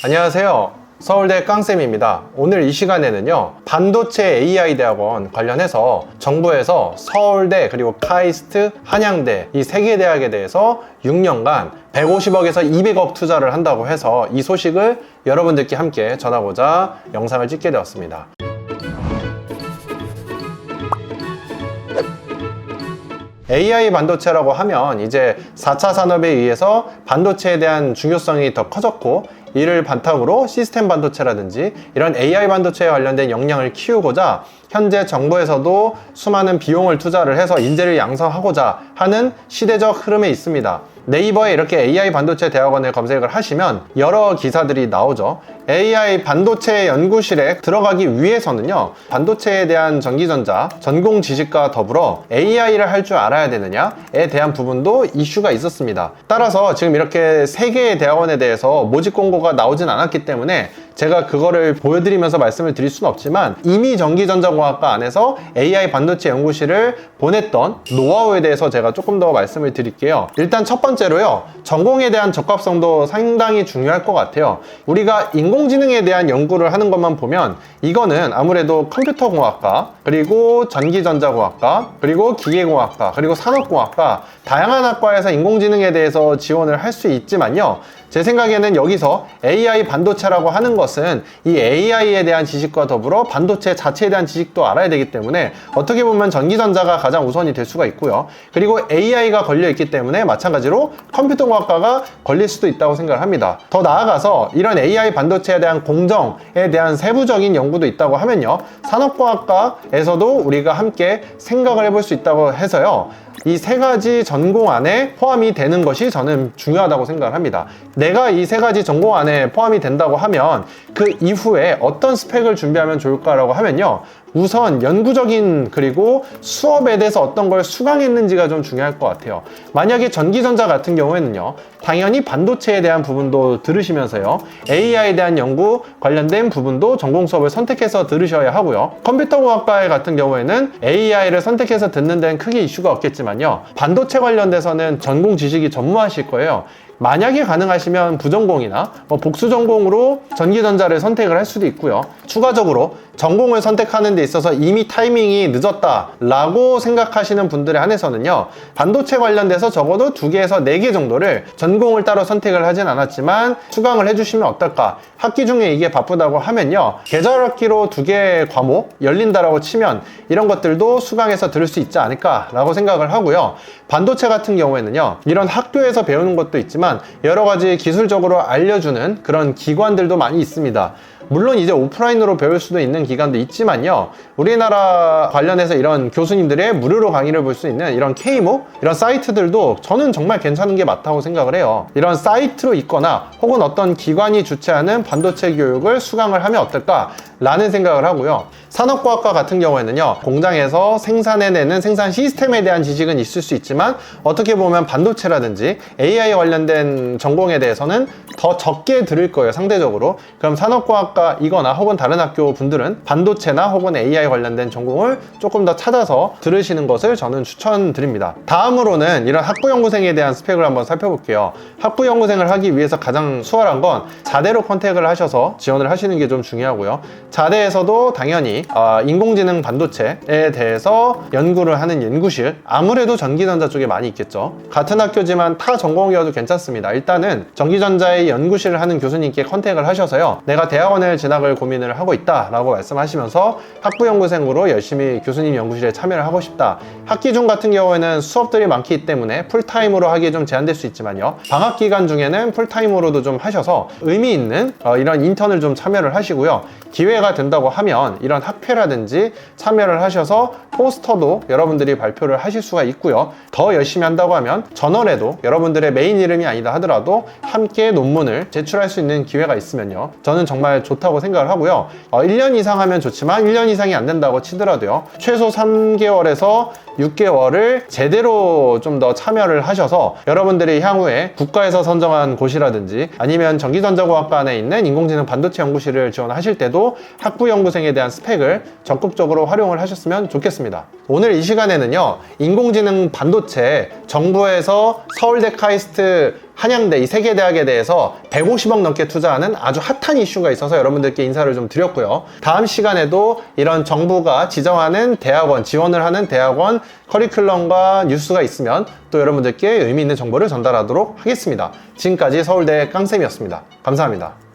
안녕하세요. 서울대 깡쌤입니다. 오늘 이 시간에는요, 반도체 AI 대학원 관련해서 정부에서 서울대 그리고 카이스트, 한양대 이 세 개 대학에 대해서 6년간 150억에서 200억 투자를 한다고 해서 이 소식을 여러분들께 함께 전하고자 영상을 찍게 되었습니다. AI 반도체라고 하면 이제 4차 산업에 의해서 반도체에 대한 중요성이 더 커졌고, 이를 바탕으로 시스템 반도체라든지 이런 AI 반도체에 관련된 역량을 키우고자 현재 정부에서도 수많은 비용을 투자를 해서 인재를 양성하고자 하는 시대적 흐름에 있습니다. 네이버에 이렇게 AI 반도체 대학원을 검색을 하시면 여러 기사들이 나오죠. AI 반도체 연구실에 들어가기 위해서는요, 반도체에 대한 전기전자 전공 지식과 더불어 AI를 할 줄 알아야 되느냐에 대한 부분도 이슈가 있었습니다. 따라서 지금 이렇게 세 개의 대학원에 대해서 모집 공고가 나오진 않았기 때문에 제가 그거를 보여드리면서 말씀을 드릴 수는 없지만, 이미 전기전자공학과 안에서 AI 반도체 연구실을 보냈던 노하우에 대해서 제가 조금 더 말씀을 드릴게요. 일단 첫 번째로요, 전공에 대한 적합성도 상당히 중요할 것 같아요. 우리가 인공지능에 대한 연구를 하는 것만 보면 이거는 아무래도 컴퓨터공학과, 그리고 전기전자공학과, 그리고 기계공학과, 그리고 산업공학과 다양한 학과에서 인공지능에 대해서 지원을 할 수 있지만요, 제 생각에는 여기서 AI 반도체라고 하는 것은 이 AI에 대한 지식과 더불어 반도체 자체에 대한 지식도 알아야 되기 때문에 어떻게 보면 전기전자가 가장 우선이 될 수가 있고요. 그리고 AI가 걸려있기 때문에 마찬가지로 컴퓨터공학과가 걸릴 수도 있다고 생각을 합니다. 더 나아가서 이런 AI 반도체에 대한 공정에 대한 세부적인 연구도 있다고 하면요, 산업공학과에서도 우리가 함께 생각을 해볼 수 있다고 해서요, 이 세 가지 전공 안에 포함이 되는 것이 저는 중요하다고 생각을 합니다. 내가 이 세 가지 전공 안에 포함이 된다고 하면 그 이후에 어떤 스펙을 준비하면 좋을까라고 하면요, 우선 연구적인 그리고 수업에 대해서 어떤 걸 수강했는지가 좀 중요할 것 같아요. 만약에 전기전자 같은 경우에는요, 당연히 반도체에 대한 부분도 들으시면서요, AI에 대한 연구 관련된 부분도 전공 수업을 선택해서 들으셔야 하고요. 컴퓨터공학과 같은 경우에는 AI를 선택해서 듣는 데는 크게 이슈가 없겠지만요, 반도체 관련돼서는 전공 지식이 전무하실 거예요. 만약에 가능하시면 부전공이나 복수 전공으로 전기전자를 선택을 할 수도 있고요. 추가적으로 전공을 선택하는 데 있어서 이미 타이밍이 늦었다라고 생각하시는 분들에 한해서는요, 반도체 관련돼서 적어도 2개에서 4개 정도를 전공을 따로 선택을 하진 않았지만 수강을 해주시면 어떨까. 학기 중에 이게 바쁘다고 하면요, 계절 학기로 2개 과목 열린다라고 치면 이런 것들도 수강해서 들을 수 있지 않을까라고 생각을 하고요. 반도체 같은 경우에는요, 이런 학교에서 배우는 것도 있지만 여러 가지 기술적으로 알려주는 그런 기관들도 많이 있습니다. 물론 이제 오프라인으로 배울 수도 있는 기관도 있지만요, 우리나라 관련해서 이런 교수님들의 무료로 강의를 볼 수 있는 이런 K목, 이런 사이트들도 저는 정말 괜찮은 게 맞다고 생각을 해요. 이런 사이트로 있거나 혹은 어떤 기관이 주최하는 반도체 교육을 수강을 하면 어떨까 라는 생각을 하고요. 산업과학과 같은 경우에는요, 공장에서 생산해내는 생산 시스템에 대한 지식은 있을 수 있지만 어떻게 보면 반도체라든지 AI 관련된 전공에 대해서는 더 적게 들을 거예요, 상대적으로. 그럼 산업과학과이거나 혹은 다른 학교 분들은 반도체나 혹은 AI 관련된 전공을 조금 더 찾아서 들으시는 것을 저는 추천드립니다. 다음으로는 이런 학부연구생에 대한 스펙을 한번 살펴볼게요. 학부연구생을 하기 위해서 가장 수월한 건 자대로 컨택을 하셔서 지원을 하시는 게 좀 중요하고요. 자대에서도 당연히 인공지능 반도체에 대해서 연구를 하는 연구실, 아무래도 전기전자 쪽에 많이 있겠죠. 같은 학교지만 타 전공이어도 괜찮습니다. 일단은 전기전자의 연구실을 하는 교수님께 컨택을 하셔서요, 내가 대학원을 진학을 고민을 하고 있다 라고 말씀하시면서 학부연구생으로 열심히 교수님 연구실에 참여를 하고 싶다. 학기 중 같은 경우에는 수업들이 많기 때문에 풀타임으로 하기에 좀 제한될 수 있지만요, 방학기간 중에는 풀타임으로도 좀 하셔서 의미 있는 이런 인턴을 좀 참여를 하시고요. 기회가 된다고 하면 이런 학회라든지 참여를 하셔서 포스터도 여러분들이 발표를 하실 수가 있고요. 더 열심히 한다고 하면 저널에도 여러분들의 메인 이름이 아니다 하더라도 함께 논문을 제출할 수 있는 기회가 있으면요, 저는 정말 좋다고 생각을 하고요. 1년 이상 하면 좋지만 1년 이상이 안 된다고 치더라도요, 최소 3개월에서 6개월을 제대로 좀 더 참여를 하셔서 여러분들이 향후에 국가에서 선정한 곳이라든지 아니면 전기전자공학과 안에 있는 인공지능 반도체 연구실을 지원하실 때도 학부연구생에 대한 스펙을 적극적으로 활용을 하셨으면 좋겠습니다. 오늘 이 시간에는요, 인공지능 반도체 정부에서 서울대 카이스트 한양대 이 세 개 대학에 대해서 150억 넘게 투자하는 아주 핫한 이슈가 있어서 여러분들께 인사를 좀 드렸고요. 다음 시간에도 이런 정부가 지정하는 대학원, 지원을 하는 대학원 커리큘럼과 뉴스가 있으면 또 여러분들께 의미 있는 정보를 전달하도록 하겠습니다. 지금까지 서울대 깡쌤이었습니다. 감사합니다.